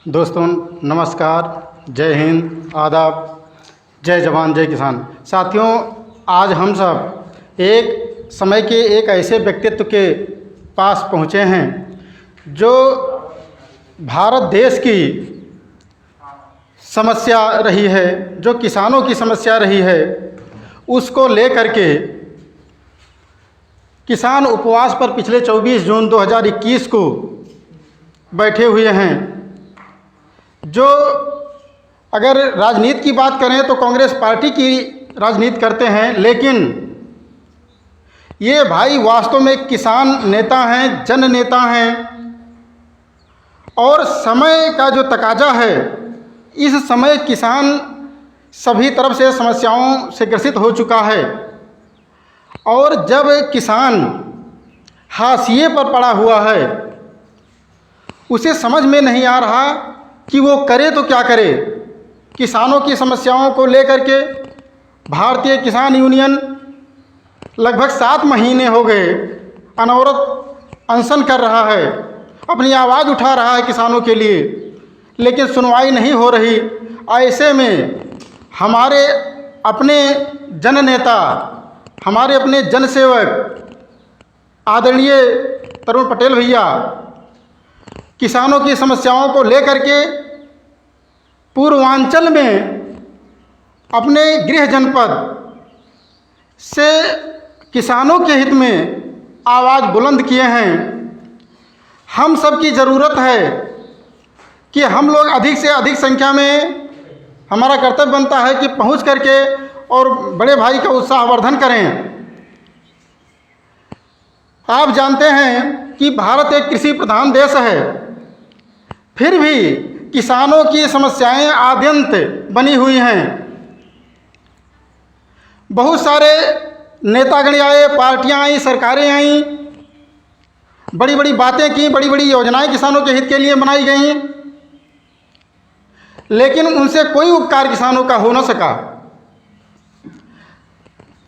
दोस्तों नमस्कार, जय हिंद, आदाब, जय जवान जय किसान। साथियों, आज हम सब एक समय के एक ऐसे व्यक्तित्व के पास पहुँचे हैं जो भारत देश की समस्या रही है, जो किसानों की समस्या रही है, उसको लेकर के किसान उपवास पर पिछले 24 जून 2021 को बैठे हुए हैं। जो अगर राजनीति की बात करें तो कांग्रेस पार्टी की राजनीति करते हैं, लेकिन ये भाई वास्तव में किसान नेता हैं, जन नेता हैं। और समय का जो तकाजा है, इस समय किसान सभी तरफ से समस्याओं से ग्रसित हो चुका है। और जब किसान हाशिए पर पड़ा हुआ है, उसे समझ में नहीं आ रहा कि वो करे तो क्या करे। किसानों की समस्याओं को लेकर के भारतीय किसान यूनियन लगभग 7 महीने हो गए अनवरत अनशन कर रहा है, अपनी आवाज़ उठा रहा है किसानों के लिए, लेकिन सुनवाई नहीं हो रही। ऐसे में हमारे अपने जन नेता, हमारे अपने जन सेवक आदरणीय तरुण पटेल भैया किसानों की समस्याओं को लेकर के पूर्वांचल में अपने गृह जनपद से किसानों के हित में आवाज़ बुलंद किए हैं। हम सब की ज़रूरत है कि हम लोग अधिक से अधिक संख्या में, हमारा कर्तव्य बनता है कि पहुंच करके और बड़े भाई का उत्साहवर्धन करें। आप जानते हैं कि भारत एक कृषि प्रधान देश है, फिर भी किसानों की समस्याएं आद्यंत बनी हुई हैं। बहुत सारे नेतागण आए, पार्टियां आई, सरकारें आईं, बड़ी बड़ी बातें की, बड़ी बड़ी योजनाएं किसानों के हित के लिए बनाई गई, लेकिन उनसे कोई उपकार किसानों का हो न सका।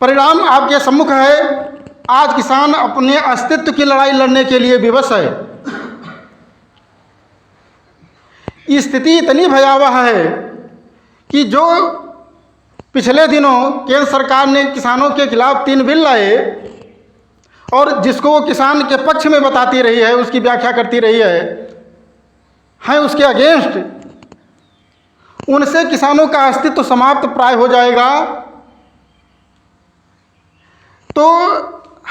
परिणाम आपके सम्मुख है। आज किसान अपने अस्तित्व की लड़ाई लड़ने के लिए विवश है। स्थिति इतनी भयावह है कि जो पिछले दिनों केंद्र सरकार ने किसानों के खिलाफ 3 बिल लाए और जिसको वो किसान के पक्ष में बताती रही है, उसकी व्याख्या करती रही है उसके अगेंस्ट, उनसे किसानों का अस्तित्व समाप्त प्राय हो जाएगा। तो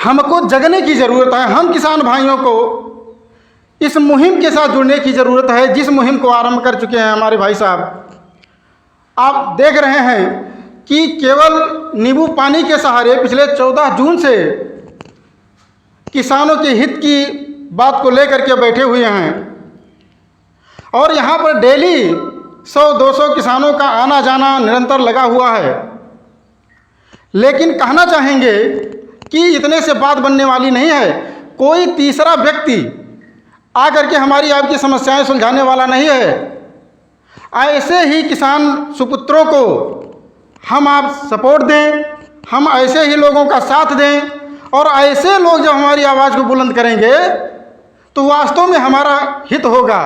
हमको जगने की ज़रूरत है। हम किसान भाइयों को इस मुहिम के साथ जुड़ने की ज़रूरत है, जिस मुहिम को आरंभ कर चुके हैं हमारे भाई साहब। आप देख रहे हैं कि केवल नींबू पानी के सहारे पिछले 14 जून से किसानों के हित की बात को लेकर के बैठे हुए हैं। और यहाँ पर डेली 100-200 किसानों का आना जाना निरंतर लगा हुआ है। लेकिन कहना चाहेंगे कि इतने से बात बनने वाली नहीं है। कोई तीसरा व्यक्ति आकर के हमारी आपकी समस्याएं सुलझाने वाला नहीं है। ऐसे ही किसान सुपुत्रों को हम आप सपोर्ट दें, हम ऐसे ही लोगों का साथ दें, और ऐसे लोग जब हमारी आवाज़ को बुलंद करेंगे तो वास्तव में हमारा हित होगा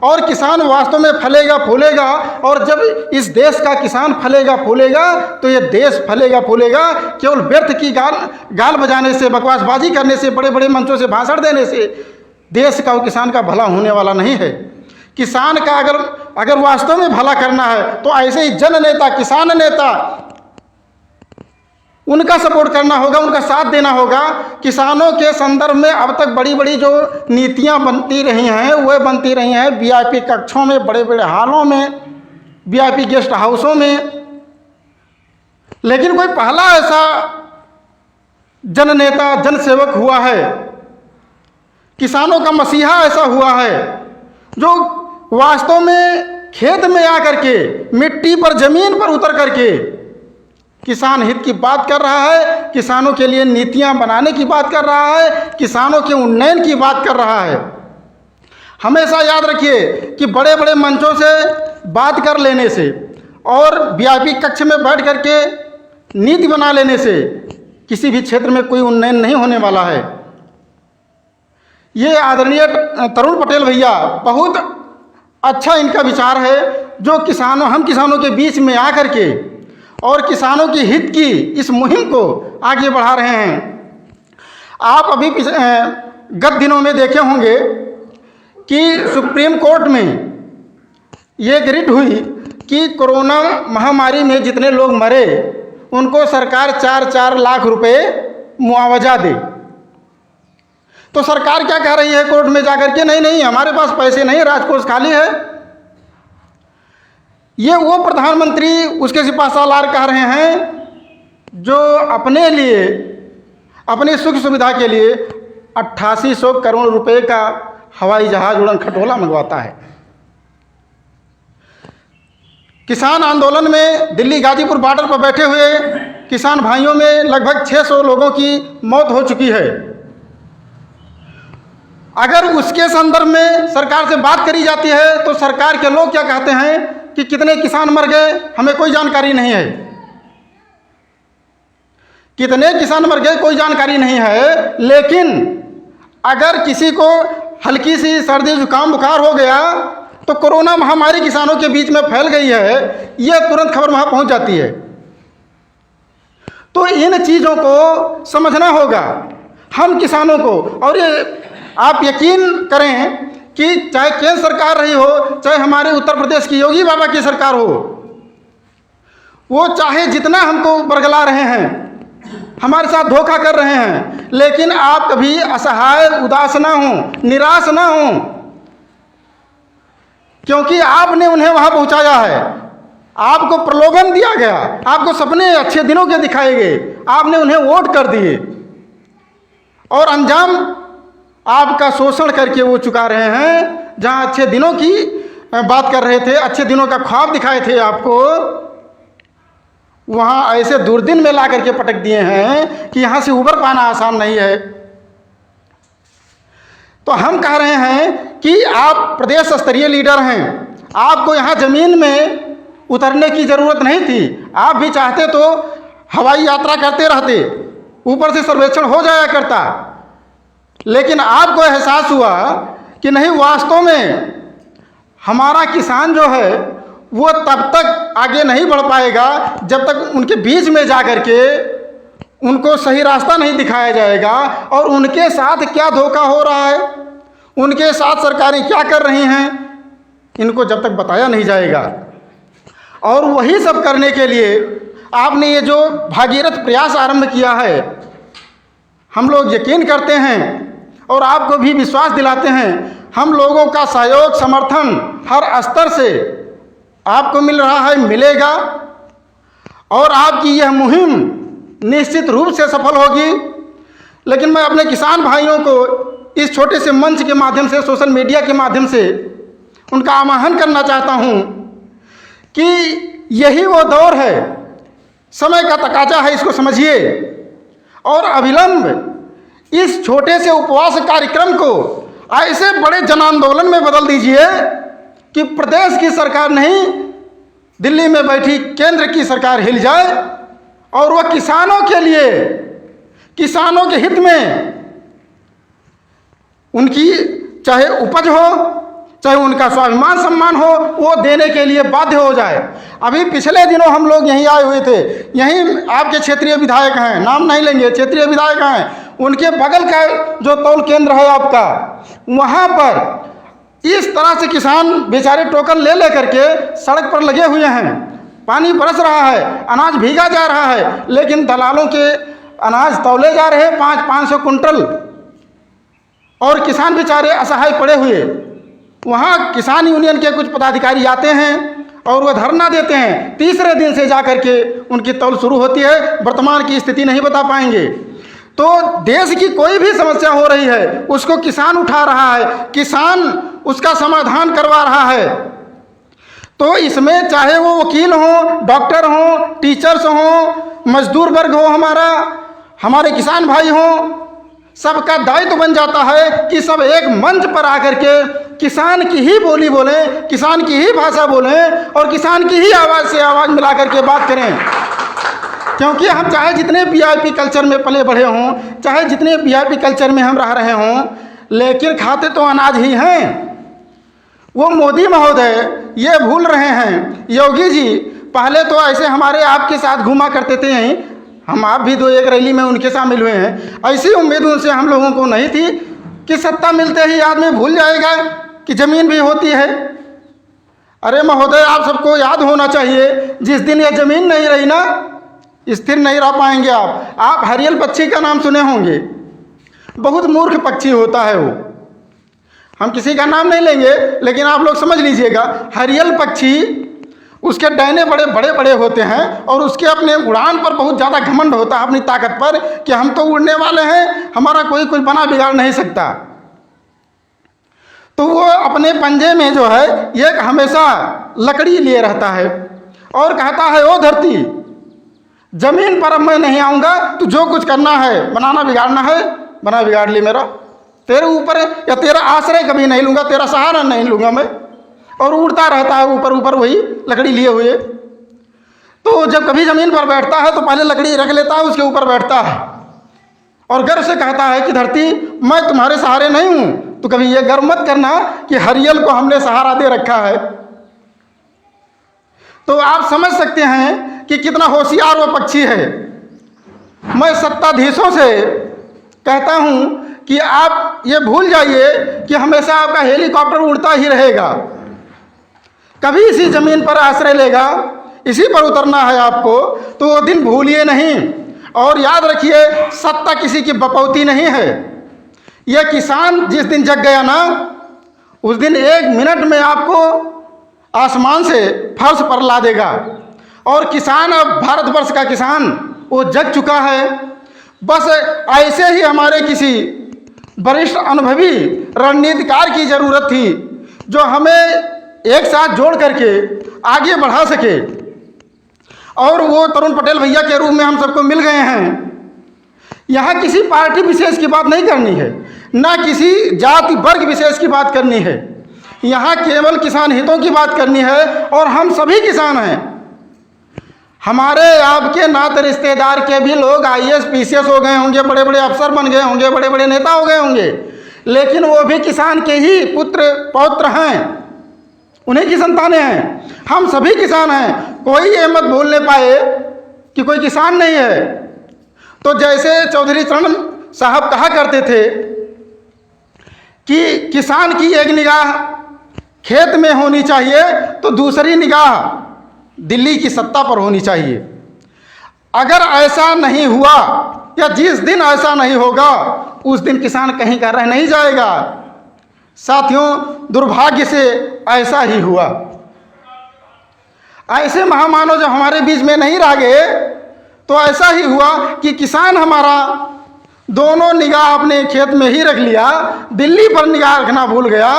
और किसान वास्तव में फलेगा फूलेगा। और जब इस देश का किसान फलेगा फूलेगा तो ये देश फलेगा फूलेगा। केवल व्यर्थ की गाल बजाने से, बकवासबाजी करने से, बड़े बड़े मंचों से भाषण देने से देश का और किसान का भला होने वाला नहीं है। किसान का अगर वास्तव में भला करना है तो ऐसे ही जन नेता, किसान नेता, उनका सपोर्ट करना होगा, उनका साथ देना होगा। किसानों के संदर्भ में अब तक बड़ी बड़ी जो नीतियां बनती रही हैं वह बनती रही हैं वीआईपी कक्षों में, बड़े बड़े हॉलों में, वीआईपी गेस्ट हाउसों में। लेकिन कोई पहला ऐसा जन नेता, जन सेवक हुआ है, किसानों का मसीहा ऐसा हुआ है जो वास्तव में खेत में आकर के, मिट्टी पर, जमीन पर उतर करके किसान हित की बात कर रहा है, किसानों के लिए नीतियां बनाने की बात कर रहा है, किसानों के उन्नयन की बात कर रहा है। हमेशा याद रखिए कि बड़े बड़े मंचों से बात कर लेने से और वीआईपी कक्ष में बैठ करके नीति बना लेने से किसी भी क्षेत्र में कोई उन्नयन नहीं होने वाला है। ये आदरणीय तरुण पटेल भैया बहुत अच्छा इनका विचार है, जो हम किसानों के बीच में आकर के और किसानों के हित की इस मुहिम को आगे बढ़ा रहे हैं। आप अभी गत दिनों में देखे होंगे कि सुप्रीम कोर्ट में ये रिट हुई कि कोरोना महामारी में जितने लोग मरे उनको सरकार 4-4 लाख रुपए मुआवजा दे। तो सरकार क्या कह रही है कोर्ट में जाकर के, नहीं नहीं हमारे पास पैसे नहीं, राजकोष खाली है। ये वो प्रधानमंत्री उसके सिपहसालार कह रहे हैं जो अपने लिए, अपनी सुख सुविधा के लिए 8800 करोड़ रुपए का हवाई जहाज उड़न खटोला मंगवाता है। किसान आंदोलन में दिल्ली गाजीपुर बॉर्डर पर बैठे हुए किसान भाइयों में लगभग 600 लोगों की मौत हो चुकी है। अगर उसके संदर्भ में सरकार से बात करी जाती है तो सरकार के लोग क्या कहते हैं कि कितने किसान मर गए, हमें कोई जानकारी नहीं है। कितने किसान मर गए कोई जानकारी नहीं है, लेकिन अगर किसी को हल्की सी सर्दी जुकाम बुखार हो गया तो कोरोना महामारी किसानों के बीच में फैल गई है, यह तुरंत खबर वहां पहुंच जाती है। तो इन चीज़ों को समझना होगा हम किसानों को। और ये आप यकीन करें कि चाहे केंद्र सरकार रही हो, चाहे हमारे उत्तर प्रदेश की योगी बाबा की सरकार हो, वो चाहे जितना हमको बरगला रहे हैं, हमारे साथ धोखा कर रहे हैं, लेकिन आप कभी असहाय उदास ना हो, निराश ना हो, क्योंकि आपने उन्हें वहां पहुंचाया है। आपको प्रलोभन दिया गया, आपको सपने अच्छे दिनों के दिखाए गए, आपने उन्हें वोट कर दिए और अंजाम आपका शोषण करके वो चुका रहे हैं। जहां अच्छे दिनों की बात कर रहे थे, अच्छे दिनों का ख्वाब दिखाए थे आपको, वहां ऐसे दुर्दिन में ला करके पटक दिए हैं कि यहां से उबर पाना आसान नहीं है। तो हम कह रहे हैं कि आप प्रदेश स्तरीय लीडर हैं, आपको यहाँ ज़मीन में उतरने की ज़रूरत नहीं थी। आप भी चाहते तो हवाई यात्रा करते रहते, ऊपर से सर्वेक्षण हो जाया करता, लेकिन आपको एहसास हुआ कि नहीं, वास्तव में हमारा किसान जो है वो तब तक आगे नहीं बढ़ पाएगा जब तक उनके बीच में जा कर के उनको सही रास्ता नहीं दिखाया जाएगा और उनके साथ क्या धोखा हो रहा है, उनके साथ सरकारें क्या कर रही हैं, इनको जब तक बताया नहीं जाएगा। और वही सब करने के लिए आपने ये जो भागीरथ प्रयास आरंभ किया है, हम लोग यकीन करते हैं और आपको भी विश्वास दिलाते हैं, हम लोगों का सहयोग समर्थन हर स्तर से आपको मिल रहा है, मिलेगा, और आपकी यह मुहिम निश्चित रूप से सफल होगी। लेकिन मैं अपने किसान भाइयों को इस छोटे से मंच के माध्यम से, सोशल मीडिया के माध्यम से उनका आह्वान करना चाहता हूं कि यही वो दौर है, समय का तकाजा है, इसको समझिए और अविलंब इस छोटे से उपवास कार्यक्रम को ऐसे बड़े जन आंदोलन में बदल दीजिए कि प्रदेश की सरकार नहीं, दिल्ली में बैठी केंद्र की सरकार हिल जाए और वह किसानों के लिए, किसानों के हित में उनकी चाहे उपज हो, चाहे उनका स्वाभिमान सम्मान हो, वो देने के लिए बाध्य हो जाए। अभी पिछले दिनों हम लोग यहीं आए हुए थे, यहीं आपके क्षेत्रीय विधायक हैं, नाम नहीं लेंगे, क्षेत्रीय विधायक हैं, उनके बगल का जो तौल केंद्र है आपका, वहाँ पर इस तरह से किसान बेचारे टोकन ले ले करके सड़क पर लगे हुए हैं, पानी बरस रहा है, अनाज भीगा जा रहा है, लेकिन दलालों के अनाज तौले जा रहे 500-500 कुंटल और किसान बेचारे असहाय पड़े हुए। वहाँ किसान यूनियन के कुछ पदाधिकारी आते हैं और वह धरना देते हैं, तीसरे दिन से जा करके उनकी तौल शुरू होती है, वर्तमान की स्थिति नहीं बता पाएंगे। तो देश की कोई भी समस्या हो रही है उसको किसान उठा रहा है, किसान उसका समाधान करवा रहा है। तो इसमें चाहे वो वकील हों, डॉक्टर हों, टीचर्स हों, मजदूर वर्ग हो, हमारे किसान भाई हों, सबका दायित्व बन जाता है कि सब एक मंच पर आकर के किसान की ही बोली बोलें, किसान की ही भाषा बोलें और किसान की ही आवाज़ से आवाज़ मिला करके बात करें। क्योंकि हम चाहे जितने वीआईपी कल्चर में पले बढ़े हों, चाहे जितने वीआईपी कल्चर में हम रह रहे हों, लेकिन खाते तो अनाज ही हैं। वो मोदी महोदय ये भूल रहे हैं, योगी जी पहले तो ऐसे हमारे आपके साथ घूमा करते थे यहीं, हम आप भी 2-1 रैली में उनके शामिल हुए हैं। ऐसी उम्मीद उनसे हम लोगों को नहीं थी कि सत्ता मिलते ही आदमी भूल जाएगा कि ज़मीन भी होती है। अरे महोदय, आप सबको याद होना चाहिए, जिस दिन ये ज़मीन नहीं रही ना, स्थिर नहीं रह पाएंगे आप हरियल पक्षी का नाम सुने होंगे, बहुत मूर्ख पक्षी होता है वो, हम किसी का नाम नहीं लेंगे, लेकिन आप लोग समझ लीजिएगा। हरियल पक्षी, उसके डैने बड़े बड़े बड़े होते हैं और उसके अपने उड़ान पर बहुत ज़्यादा घमंड होता है, अपनी ताकत पर, कि हम तो उड़ने वाले हैं, हमारा कोई कुछ बना बिगाड़ नहीं सकता। तो वो अपने पंजे में जो है एक हमेशा लकड़ी लिए रहता है और कहता है, ओ धरती, जमीन पर अब मैं नहीं आऊँगा, तो जो कुछ करना है, बनाना बिगाड़ना है, बना बिगाड़ ली मेरा, तेरे ऊपर या तेरा आश्रय कभी नहीं लूँगा, तेरा सहारा नहीं लूँगा मैं। और उड़ता रहता है ऊपर ऊपर वही लकड़ी लिए हुए। तो जब कभी ज़मीन पर बैठता है तो पहले लकड़ी रख लेता है, उसके ऊपर बैठता है और गर्व से कहता है कि धरती, मैं तुम्हारे सहारे नहीं हूँ, तो कभी ये गर्व मत करना कि हरियल को हमने सहारा दे रखा है। तो आप समझ सकते हैं कि कितना होशियार वो पक्षी है। मैं सत्ताधीशों से कहता हूँ कि आप ये भूल जाइए कि हमेशा आपका हेलीकॉप्टर उड़ता ही रहेगा, कभी इसी ज़मीन पर आश्रय लेगा, इसी पर उतरना है आपको, तो वो दिन भूलिए नहीं। और याद रखिए, सत्ता किसी की बपौती नहीं है। यह किसान जिस दिन जग गया ना, उस दिन 1 मिनट में आपको आसमान से फर्श पर ला देगा। और किसान, अब भारतवर्ष का किसान वो जग चुका है। बस ऐसे ही हमारे किसी वरिष्ठ अनुभवी रणनीतिकार की ज़रूरत थी, जो हमें एक साथ जोड़ करके आगे बढ़ा सके। और वो तरुण पटेल भैया के रूप में हम सबको मिल गए हैं। यहाँ किसी पार्टी विशेष की बात नहीं करनी है, ना किसी जाति वर्ग विशेष की बात करनी है, यहाँ केवल किसान हितों की बात करनी है। और हम सभी किसान हैं। हमारे आपके नाते रिश्तेदार के भी लोग IAS PCS हो गए होंगे, बड़े बड़े अफसर बन गए होंगे, बड़े बड़े नेता हो गए होंगे, लेकिन वो भी किसान के ही पुत्र पौत्र हैं, उन्हीं की संतानें हैं। हम सभी किसान हैं, कोई ये मत भूलने पाए कि कोई किसान नहीं है। तो जैसे चौधरी चरण साहब कहा करते थे कि किसान की एक निगाह खेत में होनी चाहिए, तो दूसरी निगाह दिल्ली की सत्ता पर होनी चाहिए। अगर ऐसा नहीं हुआ, या जिस दिन ऐसा नहीं होगा, उस दिन किसान कहीं का रह नहीं जाएगा। साथियों, दुर्भाग्य से ऐसा ही हुआ। ऐसे महामानव जब हमारे बीच में नहीं रह गए, तो ऐसा ही हुआ कि किसान हमारा दोनों निगाह अपने खेत में ही रख लिया, दिल्ली पर निगाह रखना भूल गया।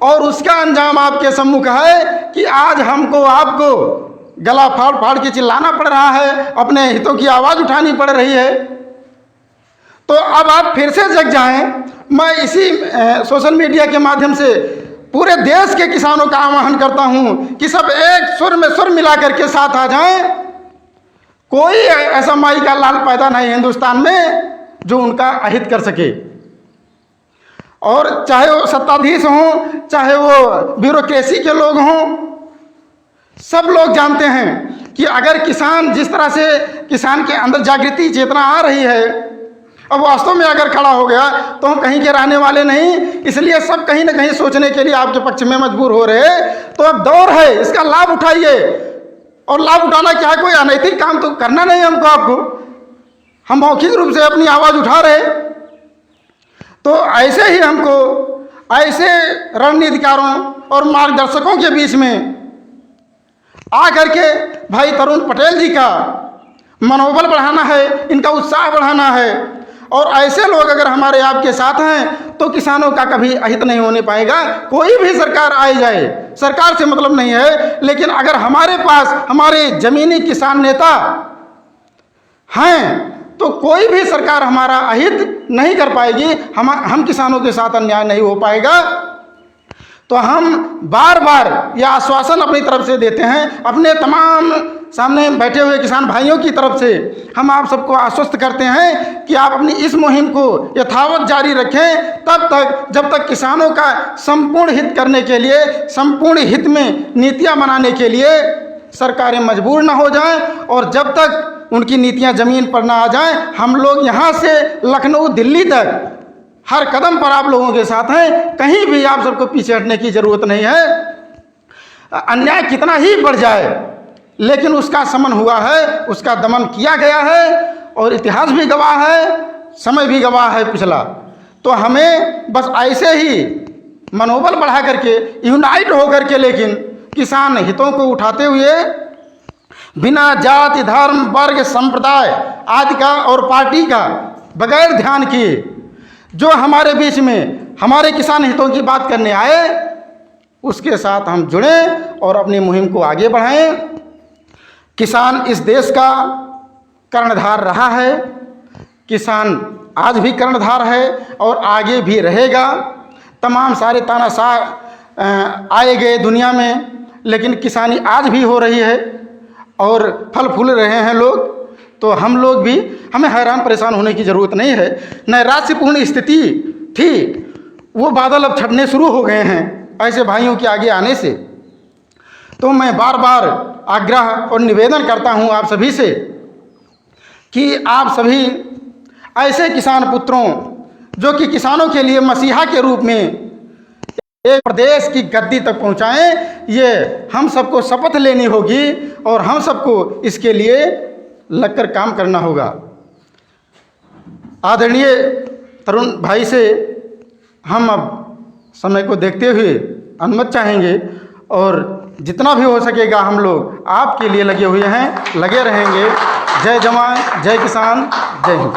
और उसका अंजाम आपके सम्मुख है कि आज हमको आपको गला फाड़ फाड़ के चिल्लाना पड़ रहा है, अपने हितों की आवाज़ उठानी पड़ रही है। तो अब आप फिर से जग जाएं। मैं इसी सोशल मीडिया के माध्यम से पूरे देश के किसानों का आह्वान करता हूं कि सब एक सुर में सुर मिला करके साथ आ जाएं। कोई ऐसा माई का लाल पैदा नहीं हिंदुस्तान में जो उनका अहित कर सके। और चाहे वो सत्ताधीश हों, चाहे वो ब्यूरोक्रेसी के लोग हों, सब लोग जानते हैं कि अगर किसान, जिस तरह से किसान के अंदर जागृति चेतना आ रही है, अब वास्तव में अगर खड़ा हो गया तो हम कहीं के रहने वाले नहीं, इसलिए सब कहीं ना कहीं सोचने के लिए आपके पक्ष में मजबूर हो रहे। तो अब दौर है, इसका लाभ उठाइए। और लाभ उठाना क्या है, कोई अनैतिक काम तो करना नहीं हमको, आपको हम मौखिक रूप से अपनी आवाज़ उठा रहे। तो ऐसे ही हमको ऐसे रणनीतिकारों और मार्गदर्शकों के बीच में आकर के भाई तरुण पटेल जी का मनोबल बढ़ाना है, इनका उत्साह बढ़ाना है। और ऐसे लोग अगर हमारे आपके साथ हैं तो किसानों का कभी अहित नहीं होने पाएगा। कोई भी सरकार आए जाए, सरकार से मतलब नहीं है, लेकिन अगर हमारे पास हमारे जमीनी किसान नेता हैं तो कोई भी सरकार हमारा अहित नहीं कर पाएगी, हम किसानों के साथ अन्याय नहीं हो पाएगा। तो हम बार बार यह आश्वासन अपनी तरफ से देते हैं, अपने तमाम सामने बैठे हुए किसान भाइयों की तरफ से हम आप सबको आश्वस्त करते हैं कि आप अपनी इस मुहिम को यथावत जारी रखें तब तक जब तक किसानों का संपूर्ण हित करने के लिए, संपूर्ण हित में नीतियां बनाने के लिए सरकारें मजबूर ना हो जाएं, और जब तक उनकी नीतियां ज़मीन पर ना आ जाएं, हम लोग यहाँ से लखनऊ दिल्ली तक हर कदम पर आप लोगों के साथ हैं। कहीं भी आप सबको पीछे हटने की ज़रूरत नहीं है। अन्याय कितना ही बढ़ जाए लेकिन उसका शमन हुआ है, उसका दमन किया गया है, और इतिहास भी गवाह है, समय भी गवाह है पिछला। तो हमें बस ऐसे ही मनोबल बढ़ा करके, यूनाइट होकर के, लेकिन किसान हितों को उठाते हुए बिना जाति, धर्म, वर्ग, संप्रदाय आदि का और पार्टी का बगैर ध्यान किए जो हमारे बीच में हमारे किसान हितों की बात करने आए, उसके साथ हम जुड़ें और अपनी मुहिम को आगे बढ़ाएं। किसान इस देश का कर्णधार रहा है, किसान आज भी कर्णधार है और आगे भी रहेगा। तमाम सारे तानाशाह आए गए दुनिया में, लेकिन किसानी आज भी हो रही है और फल फूल रहे हैं लोग। तो हम लोग भी, हमें हैरान परेशान होने की ज़रूरत नहीं है। नैराश्यपूर्ण स्थिति थी, वो बादल अब छटने शुरू हो गए हैं ऐसे भाइयों के आगे आने से। तो मैं बार बार आग्रह और निवेदन करता हूं आप सभी से कि आप सभी ऐसे किसान पुत्रों जो कि किसानों के लिए मसीहा के रूप में एक प्रदेश की गद्दी तक पहुंचाएं, ये हम सबको शपथ लेनी होगी और हम सबको इसके लिए लगकर काम करना होगा। आदरणीय तरुण भाई से हम अब समय को देखते हुए अनुमति चाहेंगे और जितना भी हो सकेगा हम लोग आपके लिए लगे हुए हैं, लगे रहेंगे। जय जवान, जय किसान, जय हिंद।